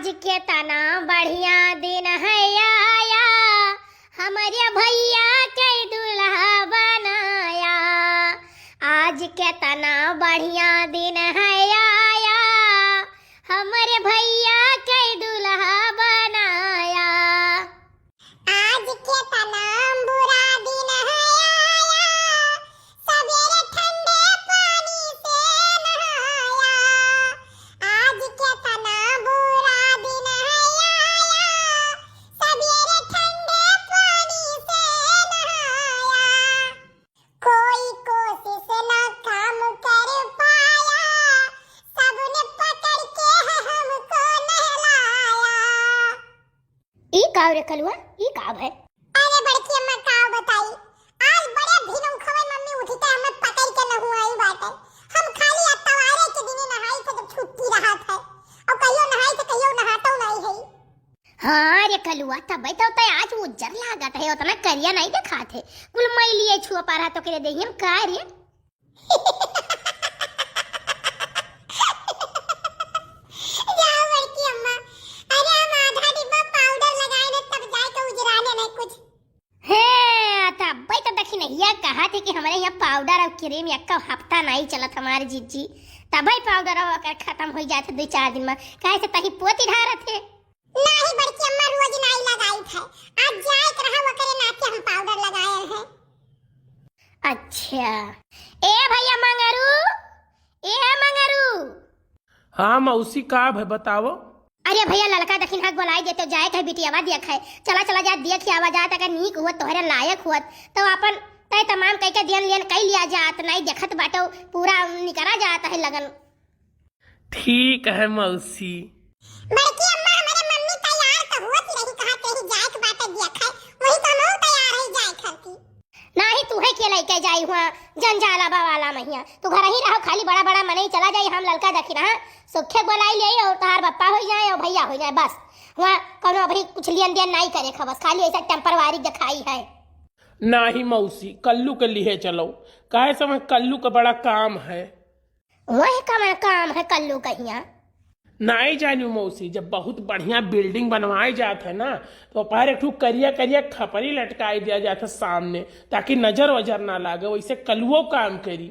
आज के तना बढ़िया दिन है आया, हमारे भैया के दूल्हा बनाया। आज के तना बढ़िया दिन है आया, हमारे भैया के दूल्हा बनाया। आज के तना बुरा दिन है आया, सवेरे ठंडे पानी से नहाया। आज के तना बुरा दिन है आया, सवेरे ठंडे पानी से नहाया। कोई कोशिश न काम कर पाया, सबने पकड़ के हमको नहलाया। ई काव रे कलुआ, ई काव है। अरे बड़की अम्मा का बताई, आज बड़े दिनों खबर मम्मी उठी त हमें पकड़ के न हुआई बाटे। हम खाली अतवारे के दिन नहाई थे जब छुट्टी रहा था, और कहियो नहाई तो कहियो नहातो नहीं है। हाँ रे कलुआ, तब तो आज उज्जर लागत है, उतना करिया नहीं दिखा थे। कुल मैं लिए छुआ पारा तो करे देही हम का रे। जाओ बड़की अम्मा, अरे हम आधा डिब्बा पाउडर लगाए न तब जाए तो उजराने नहीं कुछ। है तब तो देखी नहीं कहा थे कि हमारे यहाँ पाउडर और क्रीम एक हफ्ता नहीं चलत हमारे जीजी। तब पाउडर अगर खत्म हो जाते 2-4 दिन में, काहे से तही पोती ढारत है। नहीं बड़की अम्मा रोज नहीं लगाई थे, आज जाए रहा वो करे नाते हम पाउडर लगाए हैं। अच्छा ए भैया मंगरू, ए मंगरू। हाँ मौसी का है बताओ। अरे भैया लड़का दखिन हक बोलाई देते जाए कहे बिटियावा देख है, चला चला जा देख आवा जात, अगर नीक हुआ तोहरे लायक हुआ तो अपन तय तमाम कह के दियन लियन कई लिया जात, नहीं देखत बाटो पूरा निकरा जाता है लगन। ठीक है मौसी। बड़की अम्मा हमारे मम्मी तैयार तो होत रही, कहा कहीं जाए के बाटे देखा, वही तो हम तैयार है जाए करती। नहीं तू है के लेके जाई हुआ जंजाला वाला महिया, तू घर ही रहो खाली बड़ा बड़ा मने चला जाई। हम लड़का देखी ना सुखे बोलाई ले और तार बप्पा हो जाए और भैया हो जाए, बस वहाँ कोनो अभी कुछ लियन दियन नहीं करे खबस, खाली ऐसा टेम्परवारी दिखाई है। नहीं मौसी, कल्लू के लिए चलो, काहे समय कल्लू का बड़ा काम है। वही काम है कल्लू कहिया। नहीं जानू मौसी, जब बहुत बढ़िया बिल्डिंग बनवाई जात है ना, तो पर एक ठू करिया करिया खपरी लटकाई दिया जाता सामने, ताकि नजर वजर ना लागे, वैसे कलुओ काम करी।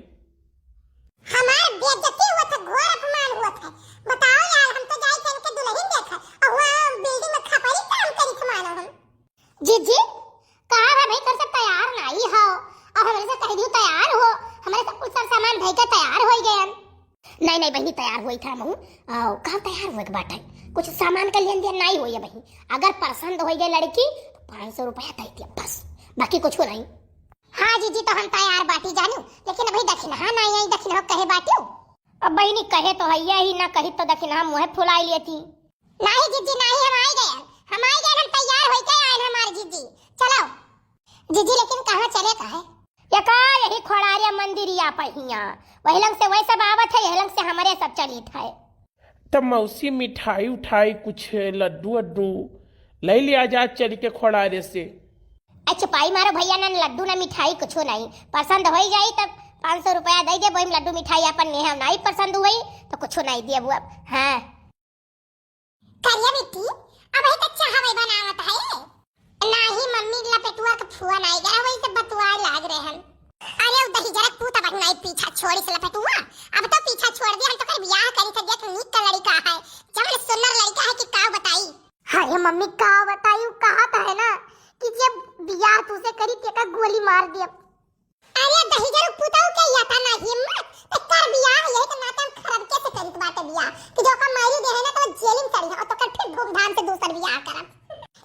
हमारे बेइज्जती हुआ था, घोर अपमान हुआ था। बताओ यार, हम तो जाए थे इनके दुल्हन देखा और वहाँ बिल्डिंग में खपरी काम करी थे मानो हम। जीजी कहा है भाई कर से तैयार नहीं हो, और हमारे से कह दियो तैयार हो, हमारे सब कुछ सामान धई के तैयार हो गए। नहीं बहनी तैयार हुई था महू, कहाँ तैयार हुए के बाटे, कुछ सामान का लेन देन नहीं हुई है बहनी। अगर पसंद हो गई लड़की तो 500 रुपया दे दिया बस, बाकी कुछ नहीं। हाँ जीजी तो हम तैयार बाटी जानू, लेकिन अभी दक्षिण हाँ नहीं आई, दक्षिण हो कहे बाटियो। अब बहनी कहे तो हैया ही ना, कही तो दक्षिण हम मुँह फुलाई लेती। नहीं जीजी नहीं, हम आ गए, हम तैयार हो गए आए हमारे जीजी। चलो जीजी, लेकिन कहाँ चले काहे? यही खोड़ारिया मंदिरिया पहिया, वही लंग से वही सब आवत है, यही लंग से हमारे सब चलित है। तब मौसी मिठाई उठाई कुछ लड्डू वड्डू ले लिया जा चल के खोड़ारे से। अच्छा पाई मारो भैया, ना लड्डू ना मिठाई कुछ नहीं, पसंद हो जाई तब 500 रुपया दे दे, वही लड्डू मिठाई अपन ने नहीं पसंद हुई तो कुछ नहीं दिया बुआ। हाँ करिया बेटी, अब ही तक चाह वही बनावत है नहीं, मम्मी लपेटुआ का फुआ नहीं गया, वही से बतुआ लाग रहे हैं। अरे वो दही जरा पूता बहनाई पीछा छोड़ी से लपेटुआ, अब तो पीछा छोड़ दिया, हम तो कहीं ब्याह करी था, देख नीक का लड़का है, जब सुंदर लड़का है कि का बताई। अरे मम्मी का बताई, कहा था है ना कि जब ब्याह तुझसे करी तेका गोली मार दिया। अरे दही जरा पूता के या था ना हिम्मत तो कर ब्याह, यही तो नाते हम खराब कैसे करी बाटे ब्याह कि जो का मारी दे है ना तो जेल में चढ़ी है, और तो कर फिर धूमधाम से दूसरा ब्याह करब।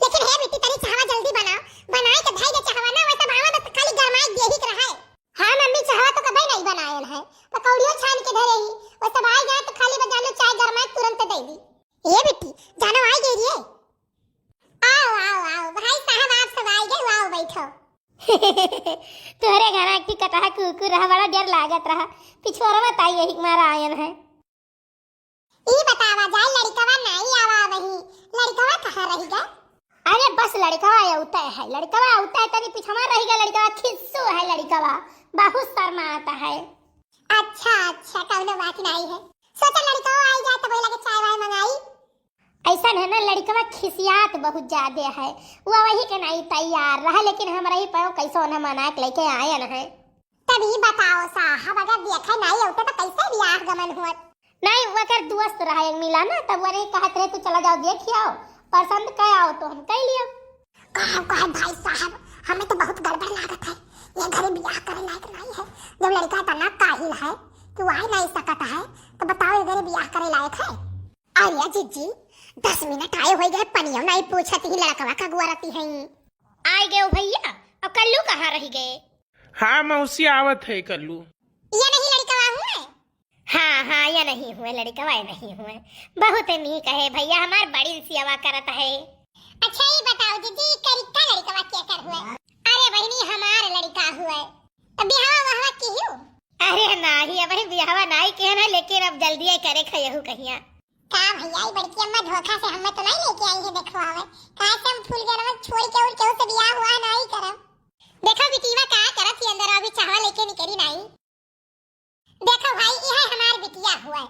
लेकिन हे बेटी तरी चाहवा जल्दी बना, बनाए के भाई दे चाहवा ना वैसे भावा तो खाली गरमाई दे ही रहा है। हां मम्मी चाहवा तो कभी नहीं बनायल है, पकौड़ियों छान के धरे ही वैसे भाई जाए तो खाली बजा लो चाय गरमाई तुरंत दे दी। ये बेटी जानो आई गई रे, आओ आओ आओ भाई साहब आप सब आई गए, आओ बैठो। तोहरे घर की कटहा कुकुर रहा, बड़ा डर लागत रहा, पिछोरा में ताई यही मारा आयन है। ई बतावा जाए लड़कवा नहीं आवा, वही लड़कवा कहां रही गया? अरे बस लड़कवा आउता है, लड़कवा आउता है तभी पिछवा रहेगा, लड़कवा खिस्सू है, लड़कवा बहुत शर्मा आता है। अच्छा अच्छा कौनो बात नहीं है, सोचा लड़कवा आई जाए तो बोला के चाय वाय मंगाई। ऐसा है ना, लड़कवा खिसियात बहुत ज्यादा है। वो वही के नहीं तैयार रहा, लेकिन हमरा ही पाओ कैसे उन्हें मना के लेके आए न है। तभी बताओ साहब, अगर देखे नहीं होते तो कैसे ब्याह गमन हुआ? नहीं, वो कर दोस्त रहा एक मिला ना, तब वो नहीं कहते रहे तू चला जाओ देख आओ, पसंद कर आओ तो हम कह लियो। कहा भाई साहब, हमें तो बहुत गड़बड़ लागत है। ये घरे ब्याह करे लायक नहीं है। जब लड़का इतना काहिल है कि वो आ नहीं सकता है, तो बताओ ये घरे ब्याह करे लायक है? अरे जीजी 10 मिनट आए हो गए, पनियो नहीं पूछती ही लड़कवा का गुआरती है। आए गए भैया, अब कल्लू कहाँ रह गए? हाँ मौसी आवत है कल्लू। ये नहीं लड़कवा हुए? हाँ, या नहीं हुए लड़कवा, नहीं हुए। बहुत नहीं कहे भैया, हमार बड़ी सेवा करत है। अच्छा ये बताओ जीजी, करिका लड़कवा क्या कर हुए? अरे बहनी हमार लड़का हुए। तो ब्याह वहां की हो? अरे नहीं, अब ब्याहवा नहीं के ना, लेकिन अब जल्दी करे खयहू कहिया। का भैया ये बड़की अम्मा धोखा से हमें तो नहीं लेके आई है देखवावे। काहे से हम फूल गरवा छोड़ के और केहू से ब्याह हुआ नहीं करब। देखो बिटिया का करत ही अंदर अभी चाहवा लेके निकली नहीं। देखो भाई ये हमार बिटिया हुआ।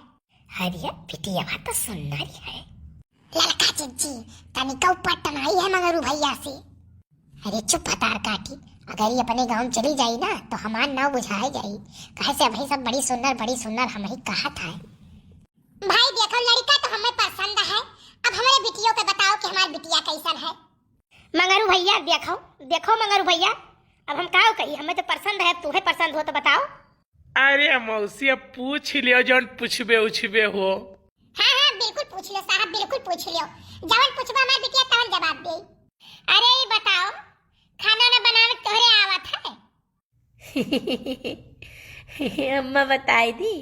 अरे बिटिया बात तो सुंदर है। लड़का जीजी तनिका ऊपर टनाई है मगरू भैया से। अरे चुप हतार काटी, अगर ये अपने गांव चली जाई ना तो हमार नाव बुझाई जाई। कहे से भाई सब बड़ी सुंदर हम ही कहा था। भाई देखो लड़का तो हमें पसंद है, अब हमारे बिटियों को बताओ कि हमारी बिटिया कैसन है। मंगरू भैया देखो मंगरू भैया, अब हम का कही, हमें तो पसंद है, तुम्हें पसंद हो तो बताओ। अरे मौसी अब पूछ लियो जौन पूछबे उछबे हो। हाँ बिल्कुल पूछ लो साहब, बिल्कुल पूछ लियो। जवन पूछबा हमारी बिटिया तवन जवाब दे। अरे बताओ, खाना ना बनावे तोहरे आवत है? अम्मा बताई दी।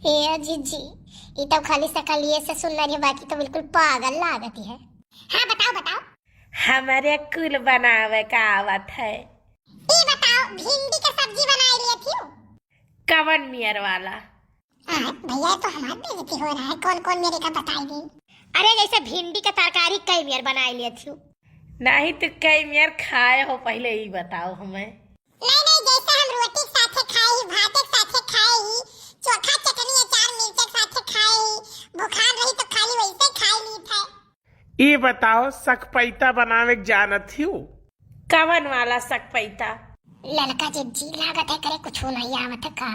ए जीजी ये तो खाली सकलिए से सुंदर है, बाकी तो बिल्कुल पागल लागती है। हाँ बताओ। हमारे कुल बनावे का आवत है। ये बताओ भिंडी का सब्जी बनाई लिए थी? कवन मियर वाला? भैया तो हमारे बेइज्जती हो रहा है, कौन मेरे का बताई दी। अरे जैसे भिंडी का तरकारी कई मियर बनाई लिए थी। नहीं तो कई मियर खाए हो, पहले ही बताओ हमें। नहीं जैसे हम रोटी के साथे खाई, भात के साथे खाई, चोखा चटनी अचार मिर्च के साथे खाई, बुखार रही तो खाली वैसे खाई ली था। ये बताओ सकपैता बनावे जानत थी? कवन वाला सकपैता? लड़का जी लागत है करे कुछ नहीं आवत है का?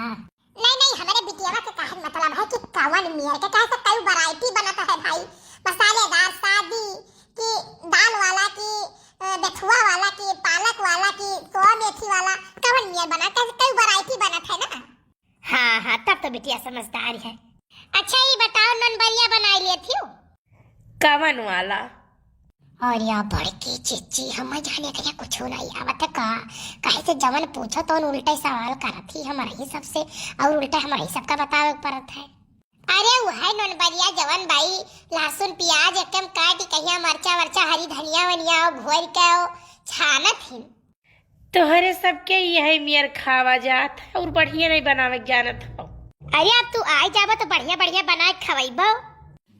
नहीं हमारे बिटिया के कहने मतलब है कि कवन मियर के कह सकता है वैरायटी बनता है भाई। मसालेदार शादी की, दाल वाला की, बेथुआ वाला की, पालक वाला की, सोया मेथी वाला, कवन मियर बनाता है, कई वैरायटी बनता है ना। हाँ तब तो बिटिया समझदार है। अच्छा ये बताओ ननबरिया बनाई लिए थी? कवन वाला? और या बड़की चिच्ची हम जाने के कुछ नहीं आवत का। कहे से जवन पूछो तो उल्टा सवाल करत ही हमारे ही सबसे, और उल्टा हमारे सबका बतावे पड़त है। अरे वो है ननबरिया जवन भाई लहसुन प्याज एकदम काट कहिया मरचा वर्चा हरी धनिया वनिया घोर के छानत ही। तोहरे सबके यही मियर खावा जात है और बढ़िया नहीं बनावे जानत हो। अरे अब तू आई जाबो तो बढ़िया बना के खवाइबो।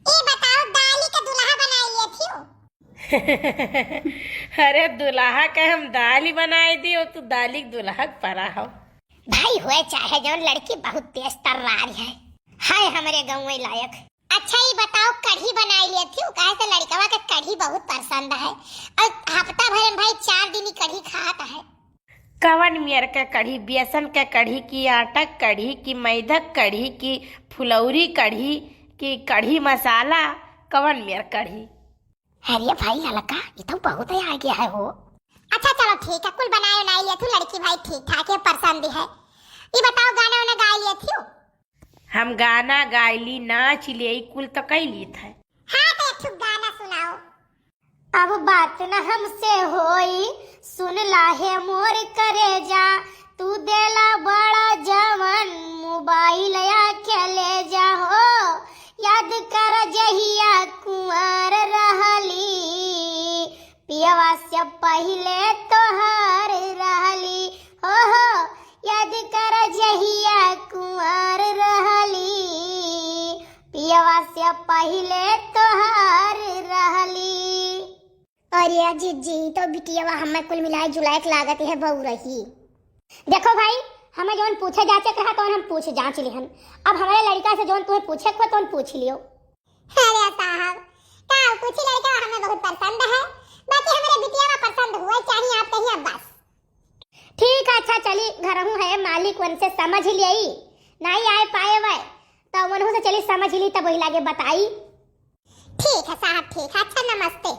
ये बताओ दाली का दुल्हा बनाई लिए थी? अरे दुल्हा का हम दाल ही बनाए दी, और तू दाली दुल्हा परा हो। भाई हुए चाहे जो लड़की बहुत तेज तर्रार है हमारे गाँव में लायक। अच्छा ये बताओ कढ़ी बनाई लिए थी? कहे से लड़कवा के कढ़ी बहुत पसंद है और हफ्ता भर में भाई 4 दिन ही कढ़ी खाता है। कवन मियर का कढ़ी? बेसन का कढ़ी की, आटा कढ़ी की, मैदक कढ़ी की, फुलौरी कढ़ी की, कढ़ी मसाला, कवन मियर कढ़ी? अरे भाई हल्का ये तो बहुत ही आ गया है हो। अच्छा चलो ठीक है, कुल बनाए नहीं लिए थी लड़की भाई ठीक ठाक है, पसंद है। ये बताओ गाना वाना गा लिए थी? हम गाना गायली, नाच लिए, कुल तो कैली था। हाँ तो एक गाना सुनाओ। अब बात न हमसे होई, सुन लाहे मोर करे जा, तू देला बड़ा जवन मोबाइल या खेले जा हो। याद कर जहिया कुंवर रहली, पियवा से पहले तोहार रहली हो। याद कर जहिया कुंवर रहली, पियवा से पहले तोहार रहली। अरे जीजी तो बिटिया हमें कुल मिलाए जुलाए के लागत है बहु रही। देखो भाई हमें जौन पूछे जाचे कहा तो हम पूछ जांच लिहन। अब हमारे लड़का से जौन तुम्हें पूछे को तो पूछ लियो। अरे साहब बहुत पसंद है, बाकी हमारे बिटिया में पसंद हुआ चाहिए आप कहिए बस। ठीक है, अच्छा चली घर हूँ है मालिक वन से समझ ही लिया नहीं आए पाए वह तो वनहु से चली समझ ली तब वही लागे बताई। ठीक है साहब, ठीक है, अच्छा नमस्ते।